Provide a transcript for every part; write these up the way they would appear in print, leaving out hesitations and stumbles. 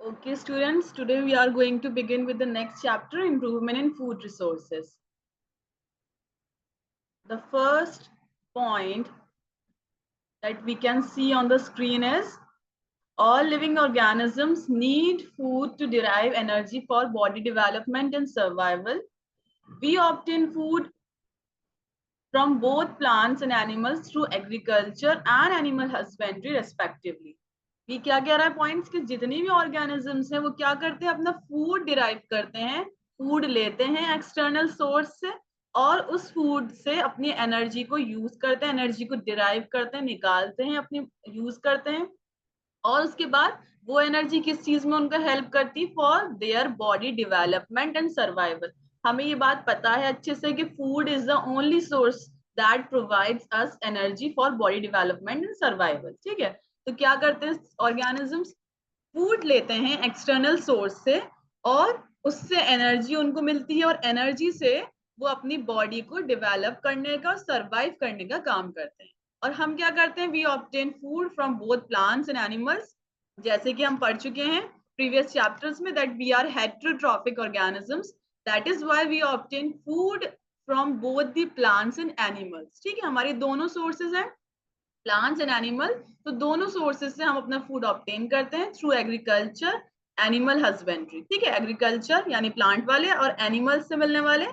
Okay, students, today we are going to begin with the next chapter, improvement in food resources. The first point that we can see on the screen is all living organisms need food to derive energy for body development and survival. We obtain food from both plants and animals through agriculture and animal husbandry respectively. ये क्या कह रहा है points कि जितनी भी organisms हैं वो क्या करते हैं, अपना फूड डिराइव करते हैं, फूड लेते हैं एक्सटर्नल सोर्स से और उस फूड से अपनी एनर्जी को यूज करते हैं, एनर्जी को डिराइव करते हैं, निकालते हैं, अपनी यूज करते हैं और उसके बाद वो एनर्जी किस चीज में उनका हेल्प करती for their body development and survival. हमें ये बात पता है अच्छे से कि food is the only source that provides us energy for body development and survival. ठीक है, तो क्या करते हैं ऑर्गेनिजम्स, फूड लेते हैं एक्सटर्नल सोर्स से और उससे एनर्जी उनको मिलती है और एनर्जी से वो अपनी बॉडी को डेवलप करने का और सर्वाइव करने का काम करते हैं। और हम क्या करते हैं, we obtain food from both plants and animals, जैसे कि हम पढ़ चुके हैं प्रीवियस चैप्टर्स में that we are heterotrophic organisms, that is why we obtain food from both the plants and animals. ठीक है, हमारे दोनों सोर्सेज हैं प्लांट्स एंड एनिमल, तो दोनों सोर्सेज से हम अपना फूड ऑब्टेन करते हैं थ्रू एग्रीकल्चर एनिमल हस्बेंड्री। ठीक है, एग्रीकल्चर यानी प्लांट वाले और एनिमल से मिलने वाले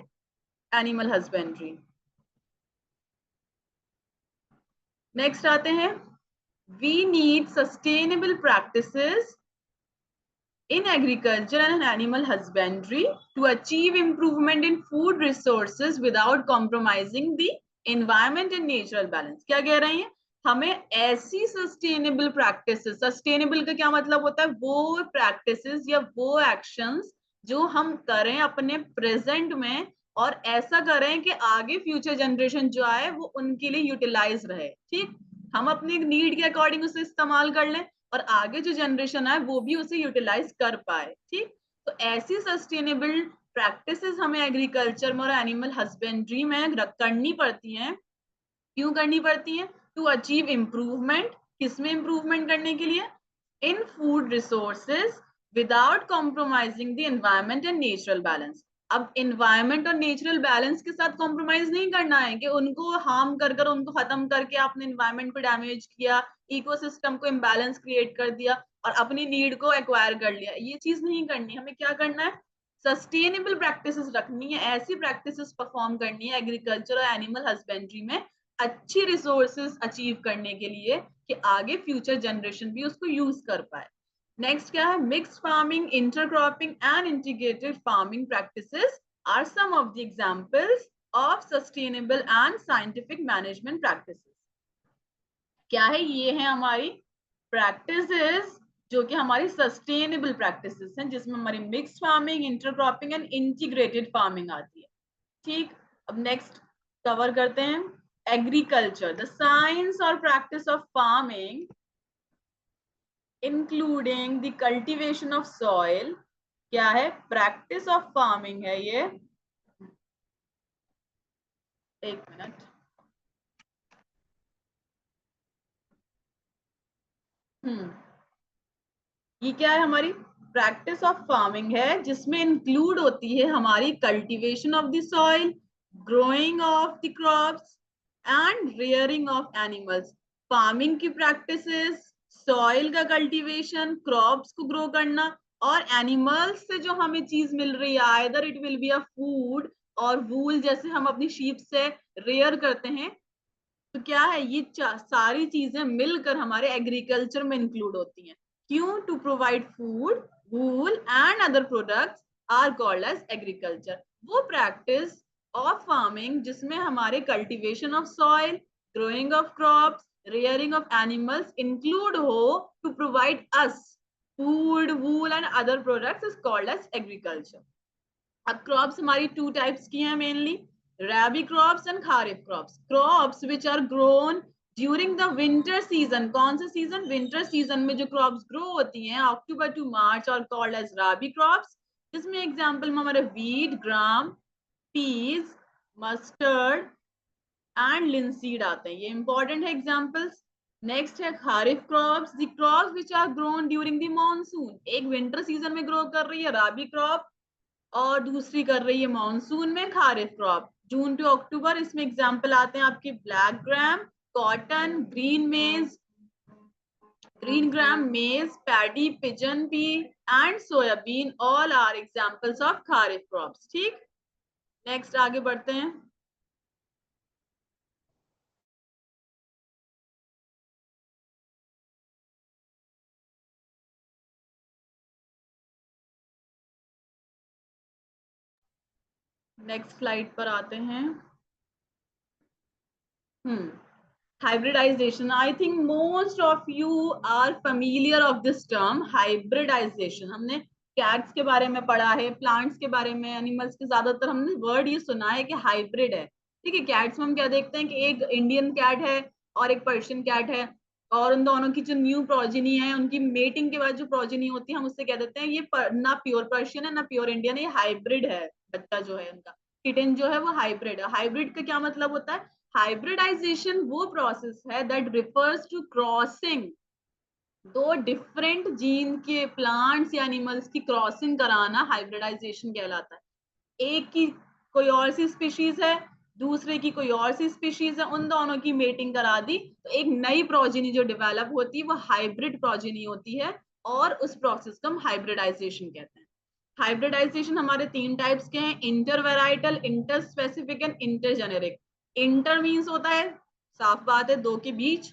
एनिमल हस्बेंड्री। नेक्स्ट आते हैं, we need sustainable practices in agriculture and animal husbandry to achieve improvement in food resources without compromising the environment and natural balance। क्या कह रहे हैं, हमें ऐसी सस्टेनेबल प्रैक्टिसेस, सस्टेनेबल का क्या मतलब होता है, वो प्रैक्टिसेस या वो एक्शंस जो हम करें अपने प्रेजेंट में और ऐसा करें कि आगे फ्यूचर जनरेशन जो आए वो उनके लिए यूटिलाइज रहे। ठीक, हम अपनी नीड के अकॉर्डिंग उसे इस्तेमाल कर लें और आगे जो जनरेशन आए वो भी उसे यूटिलाइज कर पाए। ठीक, तो ऐसी सस्टेनेबल प्रैक्टिसेस हमें एग्रीकल्चर में और एनिमल हस्बेंड्री में करनी पड़ती हैं। क्यों करनी पड़ती हैं, टू अचीव इम्प्रूवमेंट, किसमें इम्प्रूवमेंट करने के लिए, इन food resources without compromising the environment and natural balance. अब एनवायरमेंट और नेचुरल बैलेंस के साथ कॉम्प्रोमाइज नहीं करना है कि उनको हार्म कर कर उनको खत्म करके आपने एनवायरमेंट को डैमेज किया, इकोसिस्टम को इम्बैलेंस क्रिएट कर दिया और अपनी नीड को एक्वायर कर लिया, ये चीज नहीं करनी। हमें क्या करना है, सस्टेनेबल प्रैक्टिसेस रखनी है, ऐसी प्रैक्टिसेस परफॉर्म करनी है एग्रीकल्चर और एनिमल हस्बेंड्री में अच्छी रिसोर्सेज अचीव करने के लिए कि आगे फ्यूचर जनरेशन भी उसको यूज कर पाए। नेक्स्ट क्या है, mixed farming, intercropping and integrated farming practices are some of the examples of sustainable and scientific management practices. क्या है, ये है हमारी प्रैक्टिसेस जो कि हमारी सस्टेनेबल प्रैक्टिसेस हैं, जिसमें हमारी mixed farming, intercropping and integrated farming आती है। ठीक, अब नेक्स्ट कवर करते हैं एग्रीकल्चर, द साइंस और practice of farming including the cultivation of soil. क्या है, प्रैक्टिस ऑफ फार्मिंग है ये, एक मिनट, ये क्या है, हमारी प्रैक्टिस ऑफ फार्मिंग है जिसमें इंक्लूड होती है हमारी cultivation of the soil, growing of the crops and rearing of animals. Farming की प्रैक्टिसेस, सॉइल का कल्टीवेशन, क्रॉप्स को ग्रो करना और एनिमल्स से जो हमें चीज मिल रही है, either it will be a food और वूल, जैसे हम अपनी शीप से रेयर करते हैं, तो क्या है, ये सारी चीजें मिलकर हमारे एग्रीकल्चर में इंक्लूड होती हैं। क्यों, to provide food, wool and other products are called as agriculture. वो प्रैक्टिस ऑफ फार्मिंग जिसमें हमारे cultivation of soil, growing of crops, rearing of animals include हो to provide us food, wool and other products is called as agriculture. अब crops हमारी two types की हैं mainly, rabi crops and kharif crops, crops which are grown during the winter season। कौन सा season, winter season में जो crops grow होती हैं अक्टूबर टू मार्च और कॉल्ड एज rabi crops, जिसमें एग्जांपल में हमारे wheat, gram, peas, mustard and linseed आते हैं, ये इंपॉर्टेंट है एग्जांपल्स। नेक्स्ट है kharif crops, the crops which are grown during the monsoon. एक विंटर सीजन में ग्रो कर रही है राबी क्रॉप और दूसरी कर रही है मॉनसून में खारिफ क्रॉप। जून टू अक्टूबर इसमें एग्जांपल आते हैं आपके black gram, cotton, green gram, maize, paddy, pigeon pea and soybean all are examples of kharif crops. ठीक, नेक्स्ट आगे बढ़ते हैं। नेक्स्ट स्लाइड पर आते हैं। hybridization. I think most of you are familiar of this term hybridization. हमने cats के बारे में पढ़ा है, प्लांट्स के बारे में, एनिमल्स के ज्यादातर हमने वर्ड ये सुना है कि हाइब्रिड है। ठीक है, कैट्स में हम क्या देखते हैं कि एक इंडियन कैट है और एक पर्शियन कैट है, और उन दोनों की जो न्यू प्रोजेनी है, उनकी मेटिंग के बाद जो प्रोजेनी होती है, हम उससे कह देते हैं ये ना प्योर पर्शियन है ना प्योर इंडियन है, ये हाइब्रिड है। बच्चा जो है उनका किटन जो है वो हाइब्रिड है। हाइब्रिड का क्या मतलब होता है? हाइब्रिडाइजेशन वो प्रोसेस है दैट रिफर्स टू क्रॉसिंग दो डिफरेंट जीन के प्लांट्स या एनिमल्स की क्रॉसिंग कराना हाइब्रिडाइजेशन कहलाता है। एक की कोई और सी स्पीशीज है, दूसरे की कोई और सी स्पीशीज है, उन दोनों की मेटिंग करा दी तो एक नई प्रोजेनी जो डेवलप होती है वो हाइब्रिड प्रोजेनी होती है, और उस प्रोसेस को हम हाइब्रिडाइजेशन कहते हैं। हाइब्रिडाइजेशन हमारे तीन टाइप्स के हैं, intervarietal, interspecific and इंटरजेनेरिक। Inter means होता है, साफ बात है, दो के बीच,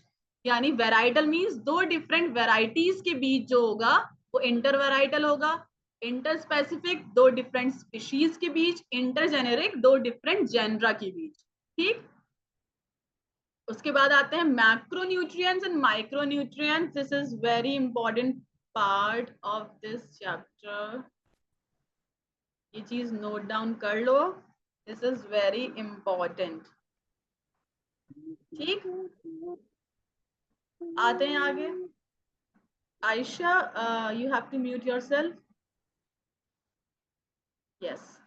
यानी वेराइटल मीन्स दो डिफरेंट वेराइटीज के बीच जो होगा वो इंटरवेराइटल होगा। इंटरस्पेसिफिक दो डिफरेंट स्पीशीज के बीच, इंटरजेनेरिक दो डिफरेंट जेनरा के बीच। ठीक, उसके बाद आते हैं macronutrients and micronutrients. This is very important part of this chapter, ये चीज नोट डाउन कर लो, दिस इज वेरी इंपॉर्टेंट। ठीक, आते हैं आगे। Ayesha, you have to mute yourself. Yes,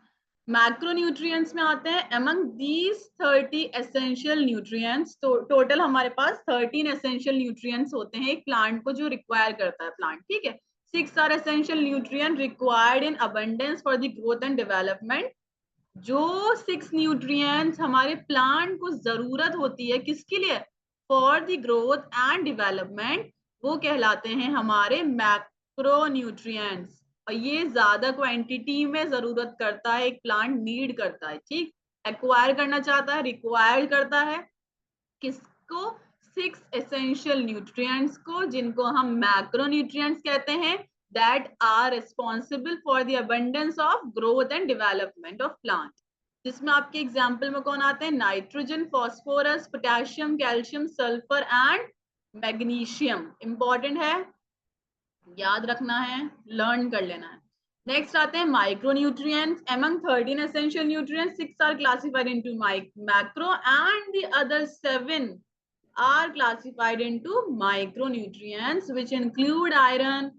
macronutrients में आते हैं। अमंग दीज 30 एसेंशियल न्यूट्रिएंट्स, तो टोटल हमारे पास 13 एसेंशियल न्यूट्रिएंट्स होते हैं एक प्लांट को जो रिक्वायर करता है प्लांट। ठीक है, 6 are essential nutrient required in abundance for the growth and development. जो 6 न्यूट्रिएंट्स हमारे प्लांट को जरूरत होती है किसके लिए? For the growth and development, वो कहलाते हैं हमारे मैक्रो न्यूट्रिएंट्स। और ये ज्यादा क्वांटिटी में जरूरत करता है, एक प्लांट नीड करता है। ठीक, एक्वायर करना चाहता है, रिक्वायर करता है किसको? 6 एसेंशियल न्यूट्रिएंट्स को, जिनको हम मैक्रो न्यूट्रिएंट्स कहते हैं, that are responsible for the abundance of growth and development of plant। जिसमें आपके एग्जाम्पल में कौन आते हैं? Nitrogen, phosphorus, potassium, calcium, sulphur and magnesium. Important है, याद रखना है, लर्न कर लेना है। नेक्स्ट आते हैं micronutrients. among 13 essential nutrients, 6 are classified into macro and the other 7 are classified into micronutrients, which include iron,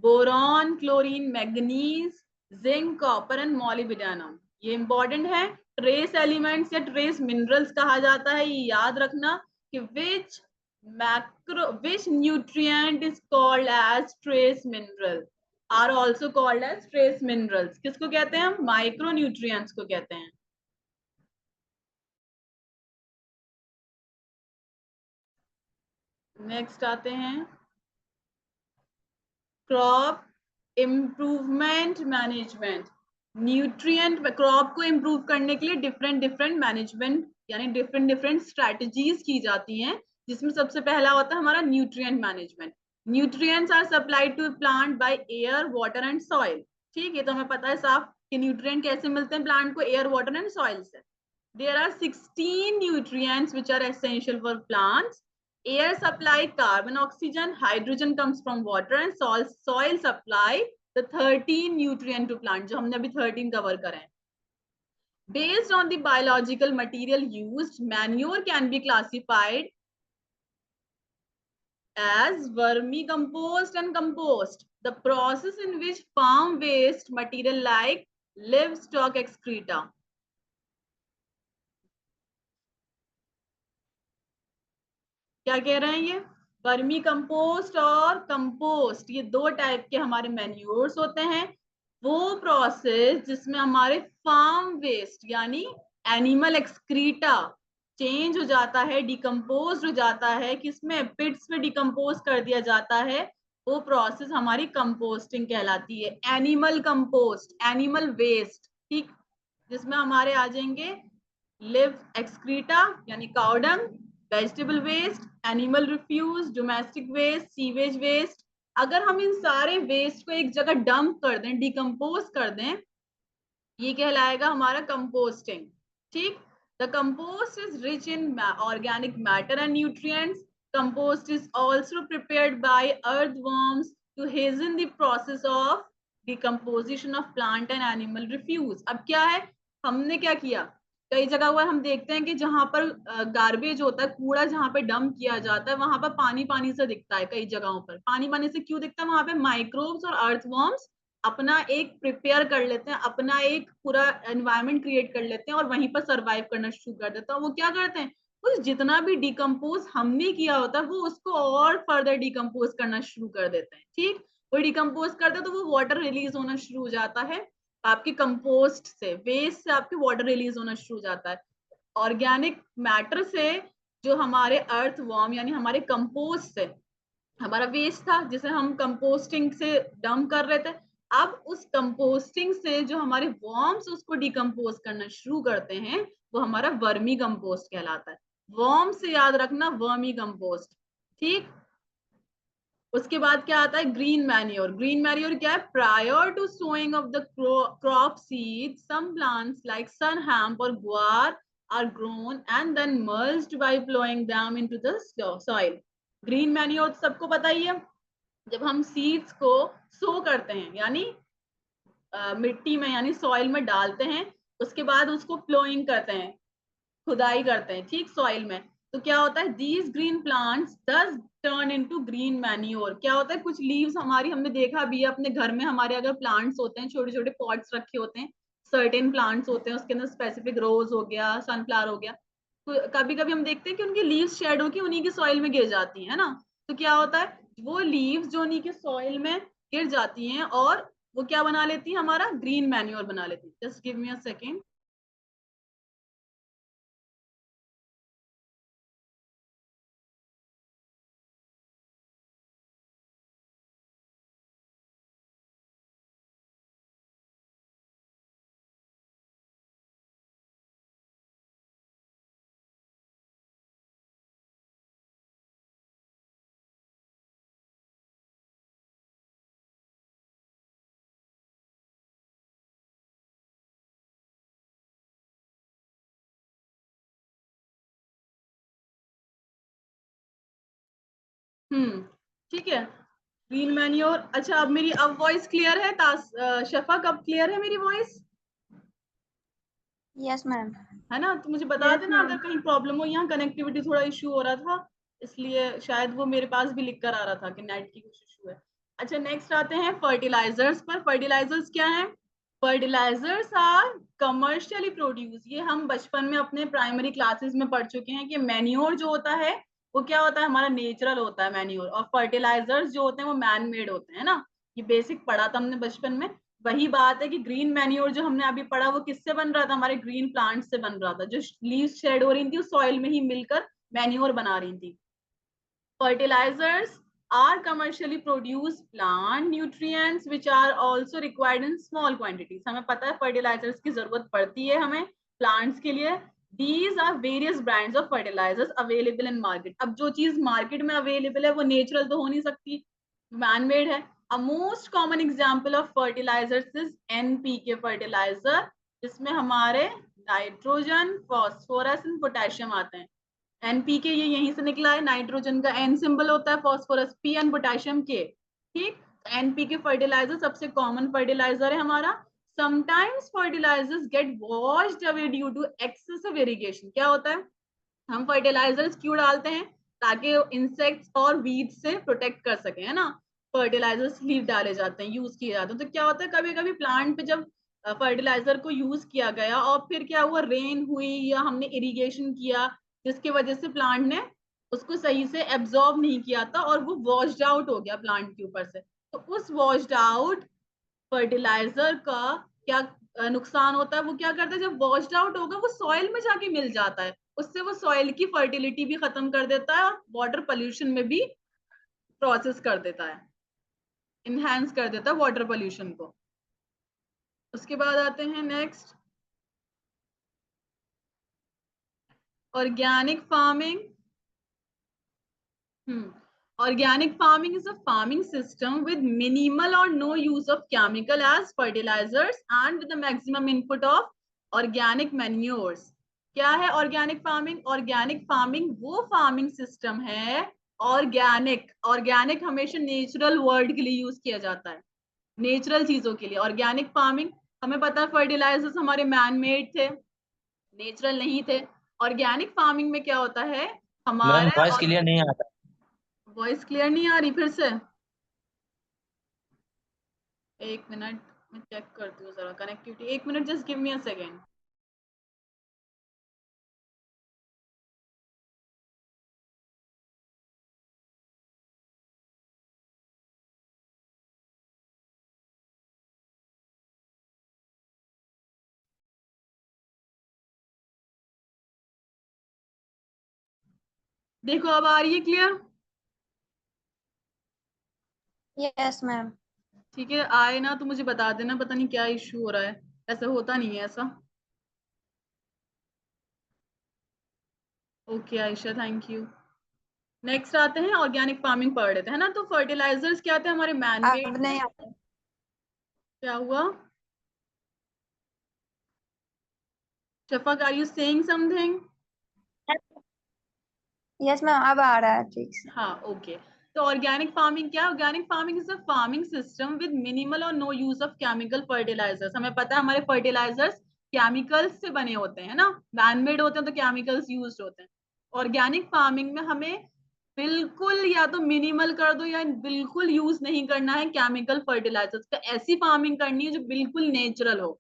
boron, chlorine, manganese, zinc, copper and molybdenum. ये इंपॉर्टेंट है। ट्रेस एलिमेंट्स या ट्रेस मिनरल्स कहा जाता है, ये याद रखना कि which nutrient is called as trace mineral, are also called as trace minerals. किसको कहते हैं हम? माइक्रो न्यूट्रिएंट्स को कहते हैं। नेक्स्ट आते हैं crop improvement management. Nutrient crop को इम्प्रूव करने के लिए डिफरेंट डिफरेंट मैनेजमेंट यानी डिफरेंट डिफरेंट स्ट्रैटेजीज की जाती हैं, जिसमें सबसे पहला होता है हमारा nutrient management. Nutrients are supplied to plant by air, water and soil. ठीक, ये तो हमें पता है साफ कि न्यूट्रिएंट कैसे मिलते हैं प्लांट को? एयर, वाटर एंड सॉइल से। There are 16 nutrients which are essential for plants. Air supply carbon, oxygen, hydrogen comes from water and soil supply the 13 nutrient to plant, जो हमने अभी 13 cover करे हैं। Based on the biological material used, manure can be classified as vermicompost and compost, the process in which farm waste material like livestock excreta, क्या कह रहे हैं ये? वर्मी कंपोस्ट और कंपोस्ट, ये दो टाइप के हमारे मैन्योर्स होते हैं। वो प्रोसेस जिसमें हमारे फार्म वेस्ट यानी एनिमल एक्सक्रीटा चेंज हो जाता है, डिकम्पोज हो जाता है, किसमें? पिट्स में डिकम्पोज कर दिया जाता है। वो प्रोसेस हमारी कंपोस्टिंग कहलाती है। एनिमल कंपोस्ट, एनिमल वेस्ट, ठीक, जिसमें हमारे आ जाएंगे लिव एक्सक्रीटा यानी cow dung, vegetable waste, animal refuse, domestic waste, sewage waste. अगर हम इन सारे वेस्ट को एक जगह डंप कर दें, डिकम्पोज कर दें, ये कहलाएगा हमारा कंपोस्टिंग। ठीक, the compost is rich in organic matter and nutrients. Compost is also prepared by earthworms to hasten the process of decomposition of plant and animal refuse. अब क्या है, हमने क्या किया, कई जगह पर हम देखते हैं कि जहां पर गार्बेज होता है, कूड़ा जहां पे डंप किया जाता है, वहां पर पानी पानी से दिखता है। कई जगहों पर पानी पानी से क्यों दिखता है? वहां पे माइक्रोब्स और अर्थवर्म्स अपना एक प्रिपेयर कर लेते हैं, अपना एक पूरा एनवायरनमेंट क्रिएट कर लेते हैं और वहीं पर सरवाइव करना शुरू कर देते हैं। वो क्या करते हैं, उस जितना भी डिकम्पोज हमने किया होता है वो उसको और फर्दर डिकम्पोज करना शुरू कर देते हैं। ठीक, वो डिकम्पोज करते हैं तो वो वाटर रिलीज होना शुरू हो जाता है आपके कंपोस्ट से, वेस्ट से आपके वाटर रिलीज होना शुरू हो जाता है। ऑर्गेनिक मैटर से, जो हमारे अर्थ वॉर्म यानी हमारे कंपोस्ट से, हमारा वेस्ट था जिसे हम कंपोस्टिंग से डंप कर रहे थे, अब उस कंपोस्टिंग से जो हमारे वॉर्म्स उसको डिकम्पोज करना शुरू करते हैं, वो हमारा वर्मी कंपोस्ट कहलाता है। वॉर्म से याद रखना, वर्मी कंपोस्ट। ठीक, उसके बाद क्या आता है? Green manure. ग्रीन मैन्योर क्या है? Prior to sowing of the crop seed, some plants like sun hemp और guar are grown and then merged by ploughing them into the soil. Green manure सबको पता ही है, जब हम सीड्स को सो करते हैं यानी मिट्टी में यानी सॉइल में डालते हैं, उसके बाद उसको प्लोइंग करते हैं, खुदाई करते हैं, ठीक, सॉइल में, तो क्या होता है? दीज ग्रीन प्लांट्स दस टर्न इनटू ग्रीन मैन्योर। क्या होता है? कुछ लीव्स हमारी, हमने देखा भी है अपने घर में, हमारे अगर प्लांट्स होते हैं, छोटे छोटे पॉट्स रखे होते हैं, सर्टेन प्लांट्स होते हैं, उसके अंदर स्पेसिफिक रोज हो गया, सनफ्लावर हो गया, तो कभी कभी हम देखते हैं कि उनकी लीव्स शेड होकर उन्हीं की सॉइल में गिर जाती है ना। तो क्या होता है, वो लीव्स जो उन्हीं के सॉइल में गिर जाती हैं और वो क्या बना लेती है? हमारा ग्रीन मैन्योर बना लेती है। Just give me a second. ठीक है, ग्रीन मैन्योर। अच्छा, अब मेरी अब वॉइस क्लियर है? शफक, अब क्लियर है मेरी वॉइस? Yes ma'am. है ना? तो मुझे बता यस देना मैम। अगर कहीं प्रॉब्लम हो, यहाँ कनेक्टिविटी थोड़ा इशू हो रहा था, इसलिए शायद वो मेरे पास भी लिख कर आ रहा था कि नेट की कुछ इशू है। अच्छा, नेक्स्ट आते हैं फर्टिलाइजर्स पर। फर्टिलाइजर्स क्या है? Fertilizers are commercially produce. ये हम बचपन में अपने प्राइमरी क्लासेस में पढ़ चुके हैं कि मैन्योर जो होता है वो क्या होता है? हमारा नेचुरल होता है मैन्योर, और फर्टिलाइजर्स जो होते हैं वो मैन मेड होते हैं ना। ये बेसिक पढ़ा था हमने बचपन में। वही बात है कि ग्रीन मैन्योर जो हमने अभी पढ़ा वो किससे बन रहा था? हमारे ग्रीन प्लांट से बन रहा था, जो लीव्स शेड हो रही थी उस सॉइल में ही मिलकर मैन्योर बना रही थी। Fertilizers are commercially produced plant nutrients which are also required in small quantities. हमें पता है fertilizers की जरूरत पड़ती है हमें plants के लिए. These are various brands of fertilizers available in market. अब जो चीज मार्केट में अवेलेबल है वो नेचुरल तो हो नहीं सकती, मैन मेड है. A most common example of fertilizers is NPK fertilizer, जिसमें हमारे नाइट्रोजन, फॉस्फोरस एंड पोटेशियम आते हैं. एनपीके ये यहीं से निकला है, नाइट्रोजन का एन सिंबल होता है, phosphorus P N, potassium K. ठीक, एनपीके फर्टिलाइजर सबसे कॉमन फर्टिलाइजर है हमारा. Sometimes fertilizers get washed away due to excessive irrigation. क्या होता है, हम फर्टिलाइजर्स क्यों डालते हैं? ताकि इंसेक्ट्स और वीड्स से प्रोटेक्ट कर सके, है ना. फर्टिलाइजर्स लीव डाले जाते हैं, यूज किए जाते हैं. तो क्या होता है, कभी कभी प्लांट पे जब फर्टिलाइजर को यूज किया गया और फिर क्या हुआ, रेन हुई या हमने इरिगेशन किया, जिसकी वजह से प्लांट ने उसको सही से एब्जॉर्ब नहीं किया था और वो वॉश्ड आउट हो गया प्लांट के ऊपर से। तो उस वॉश्ड आउट फर्टिलाइजर का क्या नुकसान होता है, वो क्या करता है, जब वॉश्ड आउट होगा वो सॉइल में जाके मिल जाता है, उससे वो सॉइल की फर्टिलिटी भी खत्म कर देता है और वाटर पोल्यूशन में भी प्रोसेस कर देता है, इनहेंस कर देता है वाटर पोल्यूशन को। उसके बाद आते हैं next, organic farming. Organic farming is a farming system with minimal or no use of chemical as fertilizers and with the maximum input of organic manures. क्या है ऑर्गेनिक फार्मिंग? ऑर्गेनिक फार्मिंग वो farming system है, organic, organic हमेशा natural word के लिए use किया जाता है, नेचुरल चीजों के लिए ऑर्गेनिक फार्मिंग। हमें पता है फर्टिलाइजर्स हमारे मैन मेड थे, नेचुरल नहीं थे। ऑर्गेनिक फार्मिंग में क्या होता है, मैम हमारे वॉइस क्लियर नहीं आता। वॉइस क्लियर नहीं आ रही, फिर से एक मिनट मैं चेक करती हूँ जरा कनेक्टिविटी, एक minute, just give me a second. देखो अब आ रही है क्लियर? Yes ma'am. ठीक है, आए ना तो मुझे बता देना, पता नहीं क्या इश्यू हो रहा है, ऐसा होता नहीं है ऐसा। Okay Ayesha, thank you. Next आते हैं, ऑर्गेनिक फार्मिंग पढ़ लेते हैं ना। तो फर्टिलाइजर्स क्या थे, हमारे मैन अब मेड थे। नहीं आता। क्या हुआ Shafaq, are you saying something? Yes ma'am, अब आ रहा है ठीक से। हाँ ओके। तो ऑर्गेनिक फार्मिंग क्या? Organic farming is a farming system with minimal और no use of chemical fertilizers. हमें पता है हमारे फर्टिलाइजर्स केमिकल्स से बने होते हैं ना, मैनमेड होते हैं तो केमिकल्स यूज होते हैं। ऑर्गेनिक फार्मिंग में हमें बिल्कुल या तो मिनिमल कर दो या बिल्कुल यूज नहीं करना है केमिकल फर्टिलाइजर्स का, ऐसी फार्मिंग करनी है जो बिल्कुल नेचुरल हो।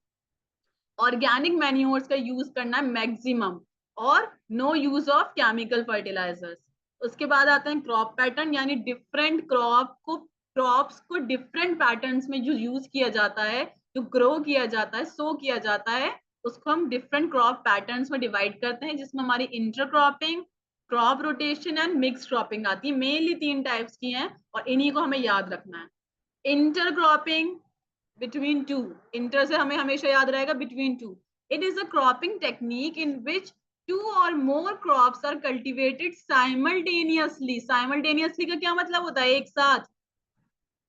ऑर्गेनिक मैन्योर्स का यूज करना है मैक्सिमम, और no use of chemical fertilizers. उसके बाद आते हैं क्रॉप पैटर्न, यानी डिफरेंट क्रॉप्स को डिफरेंट पैटर्न्स में जो यूज किया जाता है, जो ग्रो किया जाता है, सो किया जाता है, उसको हम डिफरेंट क्रॉप पैटर्न्स में डिवाइड करते हैं, जिसमें हमारी intercropping, crop rotation and mix cropping आती है। मेनली 3 टाइप्स की हैं और इन्हीं को हमें याद रखना है। इंटरक्रॉपिंग, between two, inter से हमें हमेशा याद रहेगा between two. It is a cropping technique in which two or more crops are cultivated simultaneously. Simultaneously का क्या मतलब होता है? एक साथ,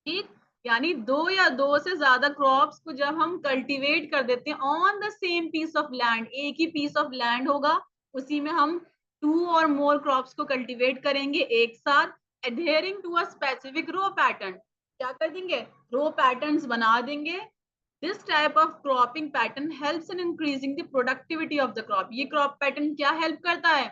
ठीक, यानी दो या दो से ज्यादा क्रॉप्स को जब हम कल्टीवेट कर देते हैं on the same piece of land, एक ही पीस ऑफ लैंड होगा, उसी में हम 2 और मोर क्रॉप्स को कल्टीवेट करेंगे एक साथ, adhering to a specific row pattern. क्या कर देंगे? रो पैटर्न्स बना देंगे। This type of cropping pattern helps in increasing the productivity of the crop. ये क्रॉप पैटर्न क्या हेल्प करता है,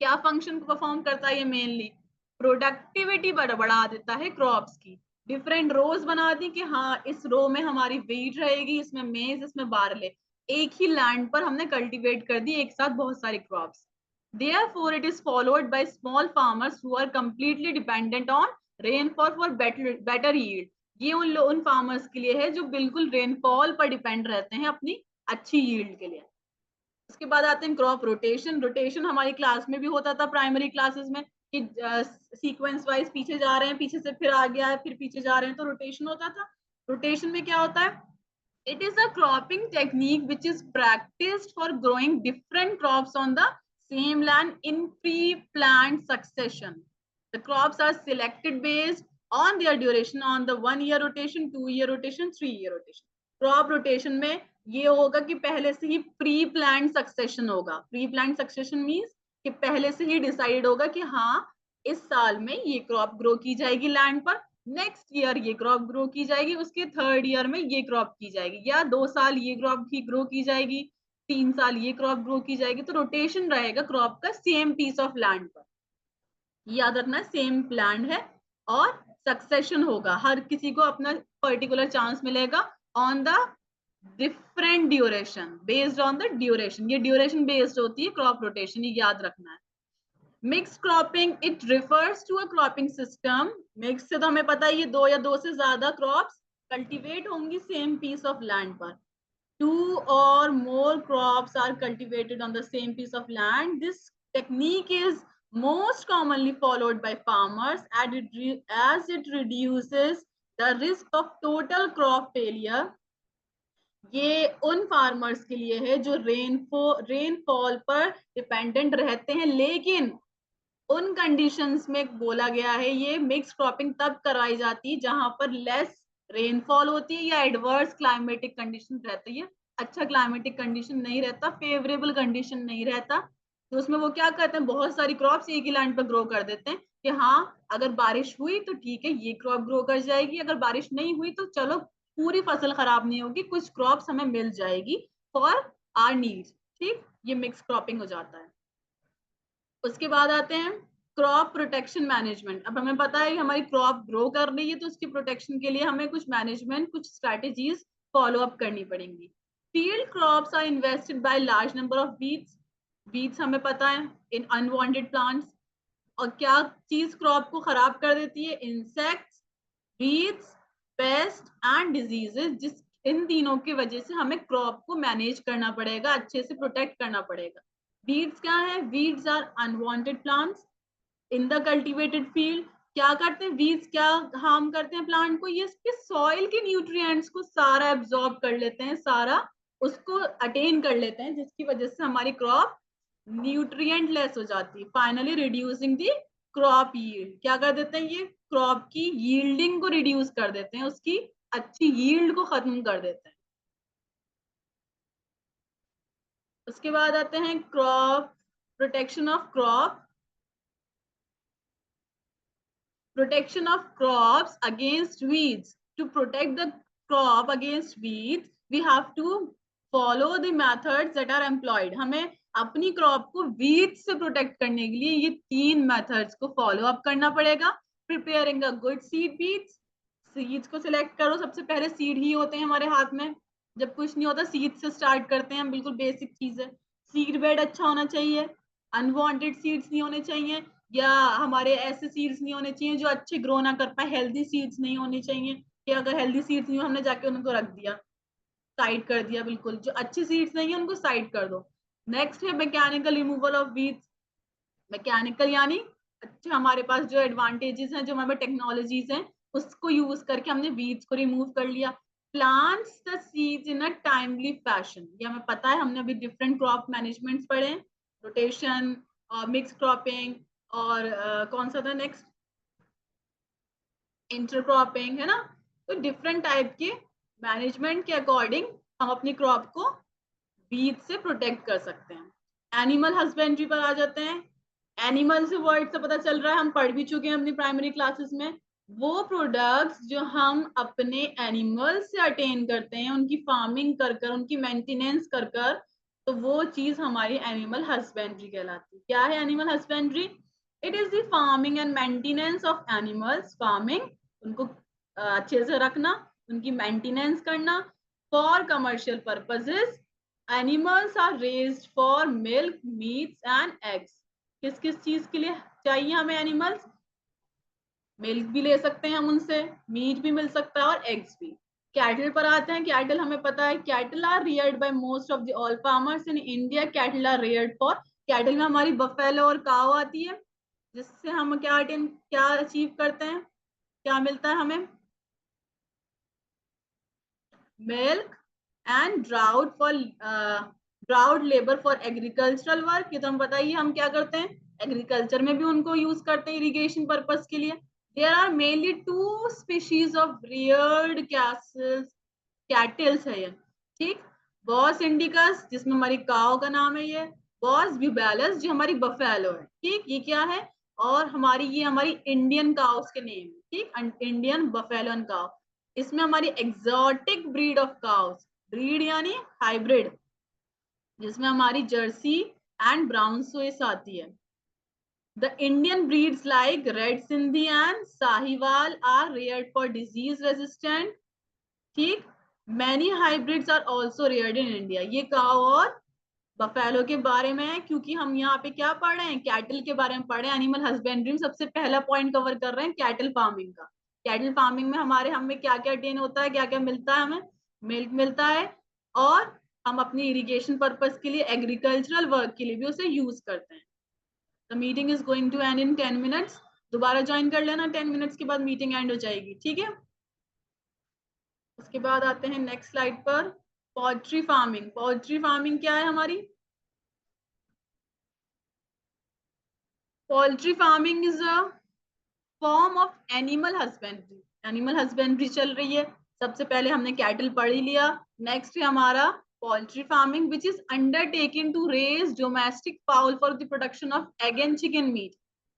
क्या फंक्शन को परफॉर्म करता है? ये मेनली प्रोडक्टिविटी बढ़ा देता है क्रॉप्स की। डिफरेंट रोज बना दी कि हाँ इस रो में हमारी व्हीट रहेगी, इसमें मेज, इसमें बार्ले, एक ही लैंड पर हमने कल्टीवेट कर दी एक साथ बहुत सारी crops. Therefore, it is followed by small farmers who are completely dependent on rainfall for better yield. ये उन फार्मर्स के लिए है जो बिल्कुल रेनफॉल पर डिपेंड रहते हैं अपनी अच्छी यील्ड के लिए। उसके बाद आते हैं क्रॉप रोटेशन। रोटेशन हमारी क्लास में भी होता था, प्राइमरी क्लासेस में, कि सीक्वेंस वाइज पीछे जा रहे हैं, पीछे से फिर आ गया है, फिर पीछे जा रहे हैं, तो रोटेशन होता था। रोटेशन में क्या होता है? It is a cropping technique which is practiced for growing different crops on the same land in pre-planned succession. The crops are selected based on their duration on the 1 year rotation, 2 year rotation, 3 year rotation. Crop rotation में ये होगा कि पहले से ही pre plan succession होगा। Pre plan succession means कि पहले से ही डिसाइड होगा कि हाँ इस साल में ये क्रॉप ग्रो की जाएगी लैंड पर, नेक्स्ट ईयर ये क्रॉप ग्रो की जाएगी, उसके 3rd ईयर में ये क्रॉप की जाएगी, या 2 साल ये क्रॉप की ग्रो की जाएगी, 3 साल ये क्रॉप ग्रो की जाएगी। तो रोटेशन रहेगा क्रॉप का सेम पीस ऑफ लैंड पर, याद रखना सेम प्लान है। और सक्सेशन होगा, हर किसी को अपना पर्टिकुलर चांस मिलेगा on the different duration, based on the duration. ये ड्यूरेशन बेस्ड होती है क्रॉप रोटेशन, ये याद रखना है। Mix cropping it refers to a cropping system. Mix से तो हमें पता है ये दो या दो से ज्यादा क्रॉप्स कल्टीवेट होंगी सेम पीस ऑफ लैंड पर। Two or more crops are cultivated on the same piece of land. This technique is most commonly followed by farmers as it reduces the risk of total crop failure. ये उन farmers के लिए है जो rainfall पर dependent रहते हैं, लेकिन उन कंडीशंस में बोला गया है ये मिक्स क्रॉपिंग तब करवाई जाती है जहां पर लेस रेनफॉल होती है या एडवर्स क्लाइमेटिक कंडीशन रहती है। अच्छा क्लाइमेटिक कंडीशन नहीं रहता, फेवरेबल कंडीशन नहीं रहता, तो उसमें वो क्या करते हैं, बहुत सारी क्रॉप्स एक ही लैंड पर ग्रो कर देते हैं कि हाँ अगर बारिश हुई तो ठीक है ये क्रॉप ग्रो कर जाएगी, अगर बारिश नहीं हुई तो चलो पूरी फसल खराब नहीं होगी, कुछ क्रॉप्स हमें मिल जाएगी फॉर आर नीड्स। ठीक, ये मिक्स क्रॉपिंग हो जाता है। उसके बाद आते हैं क्रॉप प्रोटेक्शन मैनेजमेंट। अब हमें पता है हमारी क्रॉप ग्रो कर रही है तो उसकी प्रोटेक्शन के लिए हमें कुछ मैनेजमेंट, कुछ स्ट्रैटेजीज फॉलो अप करनी पड़ेंगी। Field crops are invested by large number of weeds. Weeds हमें पता है इन अनवांटेड प्लांट्स। और क्या चीज क्रॉप को खराब कर देती है, insects, weeds, paste and diseases. जिस इन तीनों की वजह से हमें क्रॉप को मैनेज करना पड़ेगा, अच्छे से प्रोटेक्ट करना पड़ेगा। वीड्स क्या है, weeds are unwanted plants in the cultivated field. क्या करते हैं वीड्स, क्या हार्म करते हैं प्लांट को, ये इसके सॉइल के न्यूट्रिएंट्स को सारा एब्जॉर्ब कर लेते हैं, सारा उसको अटेन कर लेते हैं, जिसकी वजह से हमारी क्रॉप न्यूट्रिएंट लेस हो जाती है, finally reducing the crop yield. क्या कर देते हैं, ये क्रॉप की यील्डिंग को रिड्यूस कर देते हैं, उसकी अच्छी यील्ड को खत्म कर देते हैं। उसके बाद आते हैं crop protection of crop. Protection of crops against weeds. To protect the crop against weeds, we have to follow the methods that are employed. हमें अपनी क्रॉप को वीड्स से प्रोटेक्ट करने के लिए ये 3 मेथड्स को फॉलो अप करना पड़ेगा। Preparing a good seed beads, seeds को सिलेक्ट करो। सबसे पहले सीड ही होते हैं हमारे हाथ में, जब कुछ नहीं होता सीड से स्टार्ट करते हैं, बिल्कुल बेसिक चीज है। सीड बेड अच्छा होना चाहिए, अनवांटेड सीड्स नहीं होने चाहिए, या हमारे ऐसे सीड्स नहीं होने चाहिए जो अच्छे ग्रो ना कर पाए, हेल्दी सीड्स नहीं होनी चाहिए कि अगर हेल्दी सीड्स नहीं हो हमने जाके उनको रख दिया, साइड कर दिया, बिल्कुल जो अच्छी सीड्स नहीं है उनको साइड कर दो। नेक्स्ट है mechanical removal of weeds. Mechanical यानी अच्छे हमारे पास जो एडवांटेजेस हैं, जो हमारे टेक्नोलॉजीज हैं, उसको यूज करके हमने वीड्स को रिमूव कर लिया। Plants the seeds in a timely fashion, ये हमें पता है, हमने अभी डिफरेंट क्रॉप मैनेजमेंट्स पढ़े, रोटेशन और मिक्स क्रॉपिंग और कौन सा था नेक्स्ट, इंटरक्रॉपिंग, है ना। तो डिफरेंट टाइप के मैनेजमेंट के अकॉर्डिंग हम अपनी क्रॉप को बीज से प्रोटेक्ट कर सकते हैं। एनिमल हस्बेंड्री पर आ जाते हैं। एनिमल से वर्ड से पता चल रहा है, हम पढ़ भी चुके हैं अपनी प्राइमरी क्लासेस में, वो प्रोडक्ट्स जो हम अपने एनिमल से अटेन करते हैं, उनकी फार्मिंग कर कर, उनकी मेंटेनेंस कर कर, तो वो चीज हमारी एनिमल हस्बेंड्री कहलाती है। क्या है animal husbandry? It is the farming and maintenance of animals. Farming, उनको अच्छे से रखना, उनकी मेंटेनेंस करना for commercial purposes. Animals are raised for milk, meats and eggs. किस किस चीज के लिए चाहिए हमें एनिमल्स? मिल्क भी ले सकते हैं हम उनसे, मीट भी मिल सकता है और एग्स भी। कैटल पर आते हैं। कैटल हमें पता है cattle are reared by most of the all farmers in India. Cattle are reared for, cattle में हमारी बफेलो और काऊ आती है, जिससे हम क्या अचीव करते हैं, क्या मिलता है हमें? Milk and drought labour for agricultural work. ये तो हम बताइए हम क्या करते हैं, एग्रीकल्चर में भी उनको यूज करते हैं इरिगेशन पर्पस के लिए। There are mainly 2 species of reared cattles है ये, ठीक। बॉस इंडिकस जिसमें हमारी काओ का नाम है, ये बॉस ब्यूबेलस जो हमारी बफेलो है, ठीक, ये क्या है, और ये हमारी इंडियन काउस के नेम, ठीक, इंडियन बफेलो एंड काउ। इसमें हमारी exotic breed of cows, breed यानी हाइब्रिड, जिसमें हमारी जर्सी एंड ब्राउन स्विस आती है। The Indian breeds like Red Sindhi and Sahiwal are reared for disease resistant, ठीक। Many hybrids are also reared in India। ये cow और buffalo के बारे में है, क्योंकि हम यहाँ पे क्या पढ़ रहे हैं, कैटल के बारे में पढ़ रहे हैं। एनिमल हस्बेंड्री में सबसे पहला पॉइंट कवर कर रहे हैं कैटल फार्मिंग का। कैटल फार्मिंग में हमें क्या क्या अटेन होता है, क्या क्या मिलता है, हमें मिल्क मिलता है, और हम अपनी इरिगेशन पर्पज के लिए, एग्रीकल्चरल वर्क के लिए भी उसे यूज करते हैं। The meeting is going to end in 10 minutes. दोबारा ज्वाइन कर लेना, 10 मिनट्स के बाद मीटिंग एंड हो जाएगी, ठीक है। उसके बाद आते हैं नेक्स्ट स्लाइड पर, पोल्ट्री फार्मिंग। पोल्ट्री फार्मिंग क्या है हमारी? Poultry farming is a form of animal husbandry. Animal husbandry चल रही है। सबसे पहले हमने कैटल पढ़ ही लिया। नेक्स्ट है हमारा poultry farming, which is undertaken to raise domestic fowl for the production of egg and chicken meat.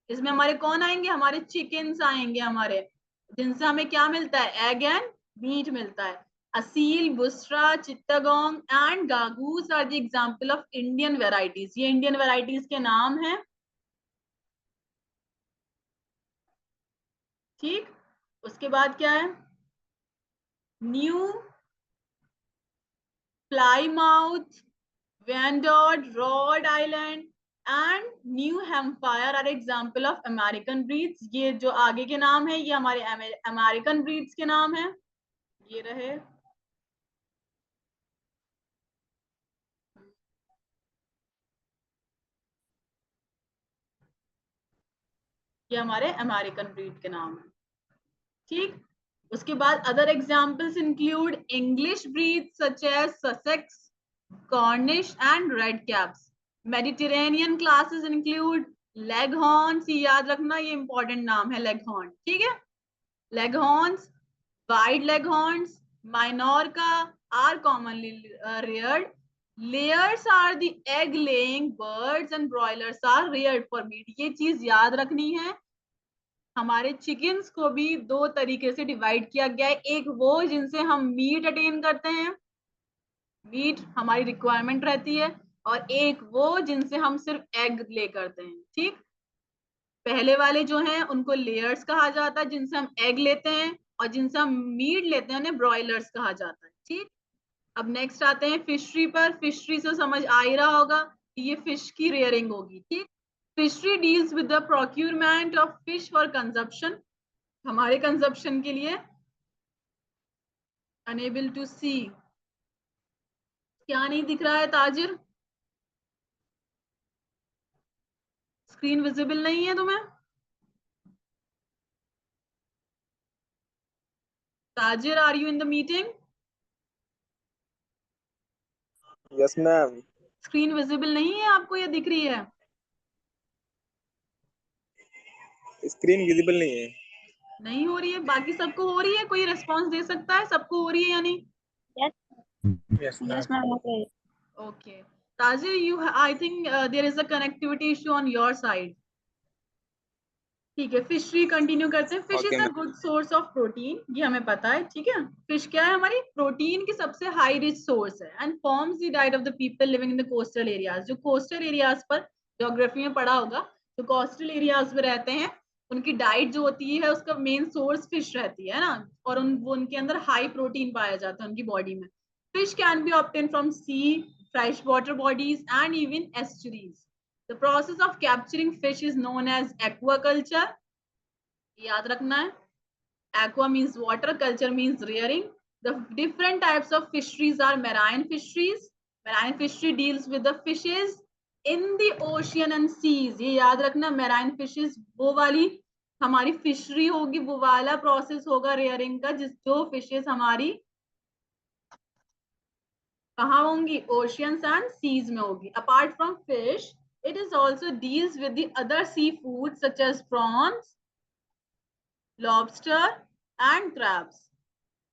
इसमें हमारे कौन आएंगे? हमारे चिकन्स आएंगे हमारे, जिनसे हमें क्या मिलता है? एग एंड मीट मिलता है। Aseel, Busra, Chittagong and Ghagus are the example of Indian varieties. ये इंडियन वेराइटीज के नाम है, ठीक। उसके बाद क्या है? New Plymouth, Wyandotte, Rhode Island and New Hampshire are example of American breeds. ये जो आगे के नाम है, ये हमारे अमेरिकन ब्रीड्स के नाम है। ये रहे, ये हमारे अमेरिकन ब्रीड के नाम है, ठीक। उसके बाद other examples include English breed such as Sussex, Cornish and red caps. Mediterranean classes include Leghorns, ये याद रखना, ये इंपॉर्टेंट नाम है लेगहॉर्न, ठीक है। Leghorns, white Leghorns, Minorca are commonly reared. Layers are the egg laying birds and broilers are reared for meat. ये चीज याद रखनी है। हमारे चिकन्स को भी दो तरीके से डिवाइड किया गया है। एक वो जिनसे हम मीट अटेन करते हैं, मीट हमारी रिक्वायरमेंट रहती है, और एक वो जिनसे हम सिर्फ एग ले करते हैं, ठीक। पहले वाले जो हैं उनको लेयर्स कहा जाता है, जिनसे हम एग लेते हैं, और जिनसे हम मीट लेते हैं उन्हें ब्रॉयलर्स कहा जाता है, ठीक। अब नेक्स्ट आते हैं फिशरी पर। फिशरी से समझ आ ही रहा होगा कि ये फिश की रेयरिंग होगी, ठीक। Fishery deals with the procurement of fish for consumption, हमारे कंजप्शन के लिए। अनेबल टू सी, क्या नहीं दिख रहा है ताजिर? स्क्रीन विजिबल नहीं है तुम्हें? Tajir, are you in the meeting? Yes ma'am. Screen visible नहीं है आपको, या दिख रही है? स्क्रीन विजिबल नहीं है। नहीं हो रही है? बाकी सबको हो रही है? कोई रिस्पॉन्स दे सकता है? सबको हो रही है या नहीं? Yes, yes yes, ma'am. ma'am. Okay. Okay. Tajir, I think there is a connectivity issue on your side. ठीक है, फिशरी कंटिन्यू करते हैं। Fish is okay a ma'am. Good source of protein, ये हमें पता है, ठीक है। फिश क्या है? हमारी प्रोटीन की सबसे हाई रिच सोर्स है, and forms the diet of the people living in the coastal areas. जो कोस्टल एरियाज पर, ज्योग्राफी में पढ़ा होगा, तो कोस्टल एरियाज में रहते हैं, उनकी डाइट जो होती है उसका मेन सोर्स फिश रहती है ना, और वो उनके अंदर हाई प्रोटीन पाया जाता है उनकी बॉडी में। Fish can be obtain from sea, fresh water bodies and even estuaries. The process of capturing fish is known as aquaculture. याद रखना है, aqua means water, culture means rearing. The different types of fisheries are marine fisheries. Marine fishery deals with the fishes in the ocean and seas. ये याद रखना, marine fishes वो वाली हमारी fishery होगी, वो वाला प्रोसेस होगा रेयरिंग का, जो फिशेस हमारी कहाँ होंगी? ओशियंस एंड सीज में होगी। Apart from fish, it is also deals with the other seafood such as prawns, lobster and crabs.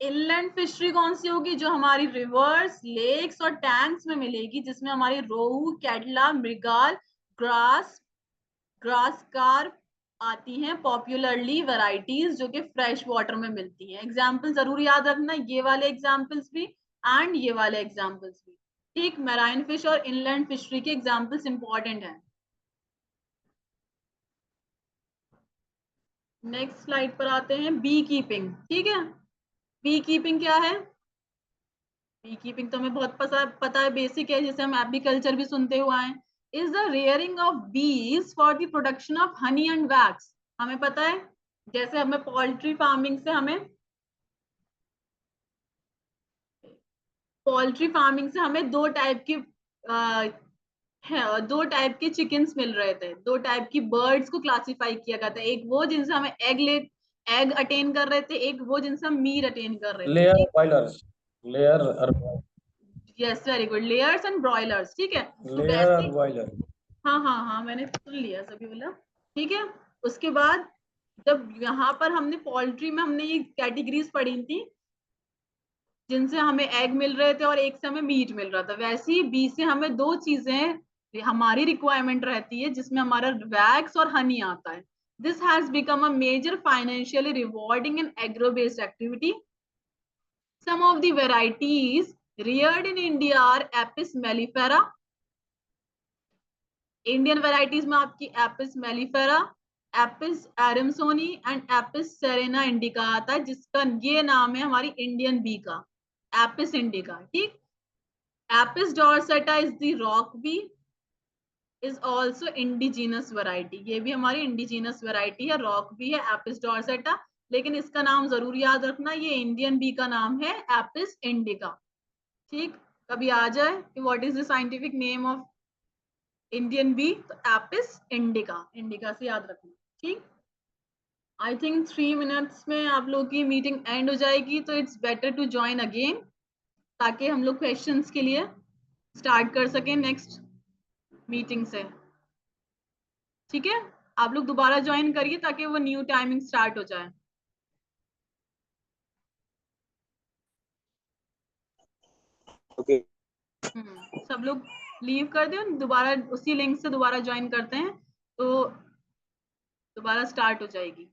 Inland fishery कौन सी होगी? जो हमारी रिवर्स, लेक्स और टैंक्स में मिलेगी, जिसमें हमारी रोहू, catla, mrigal, grass grass carp आती हैं, पॉपुलरली वैरायटीज जो कि फ्रेश वाटर में मिलती हैं। एग्जाम्पल जरूर याद रखना, ये वाले एग्जाम्पल्स भी एंड ये वाले एग्जाम्पल्स भी, ठीक। मैराइन फिश और इनलैंड फिशरी के एग्जाम्पल्स इंपॉर्टेंट हैं। नेक्स्ट स्लाइड पर आते हैं, बी कीपिंग, ठीक है। बी कीपिंग क्या है? बी कीपिंग तो हमें बहुत पता है, बेसिक है, जैसे हम एपीकल्चर भी सुनते हुए आए। इज द रेयरिंग ऑफ बीज for the production of honey and wax, हमें पता है, जैसे हमें पोल्ट्री फार्मिंग से हमें दो टाइप के चिकन्स मिल रहे थे, दो टाइप की बर्ड्स को क्लासिफाई किया गया था, एक वो जिनसे हमें एग अटेन कर रहे थे, एक वो जिनसे हम मीट अटेन कर रहे थे, लेयर ठीक। बॉयलर्स, लेयर और yes, very good, layers and broilers, ठीक है। तो लेयर वैसे, और बॉयलर। हाँ हाँ हाँ, मैंने सुन लिया सभी बोला, ठीक है। उसके बाद जब यहाँ पर हमने पोल्ट्री में हमने ये कैटेगरीज पढ़ी थी, जिनसे हमें एग मिल रहे थे और एक से हमें मीट मिल रहा था, वैसे ही बी से हमें दो चीजें हमारी रिक्वायरमेंट रहती है, जिसमें हमारा वैक्स और हनी आता है। This has become a major financially rewarding and agro based activity. Some of the varieties reared in India are Apis mellifera. Indian varieties में आपकी एपिस मेलिफेरा, एपिस एरिमसोनी एंड एपिस सेरेना इंडिका आता है, जिसका ये नाम है हमारी इंडियन बी का, एपिस इंडिका, ठीक। Apis dorsata is the rock bee, is also indigenous variety, ये भी हमारी इंडिजीनस वेराइटी है, रॉक बी है एपिस डॉर्सेटा, लेकिन इसका नाम जरूर याद रखना, ये इंडियन बी का नाम है एपिस इंडिका, ठीक। कभी आ जाए कि what is the scientific name of Indian bee, तो एपिस इंडिका, इंडिका से याद रखना, ठीक। आई थिंक 3 मिनट्स में आप लोग की मीटिंग एंड हो जाएगी, तो it's better to join again, ताकि हम लोग क्वेश्चंस के लिए स्टार्ट कर सकें नेक्स्ट मीटिंग से, ठीक है। आप लोग दोबारा ज्वाइन करिए ताकि वो न्यू टाइमिंग स्टार्ट हो जाए। ओके। सब लोग लीव कर दें, दोबारा उसी लिंक से दोबारा ज्वाइन करते हैं, तो दोबारा स्टार्ट हो जाएगी।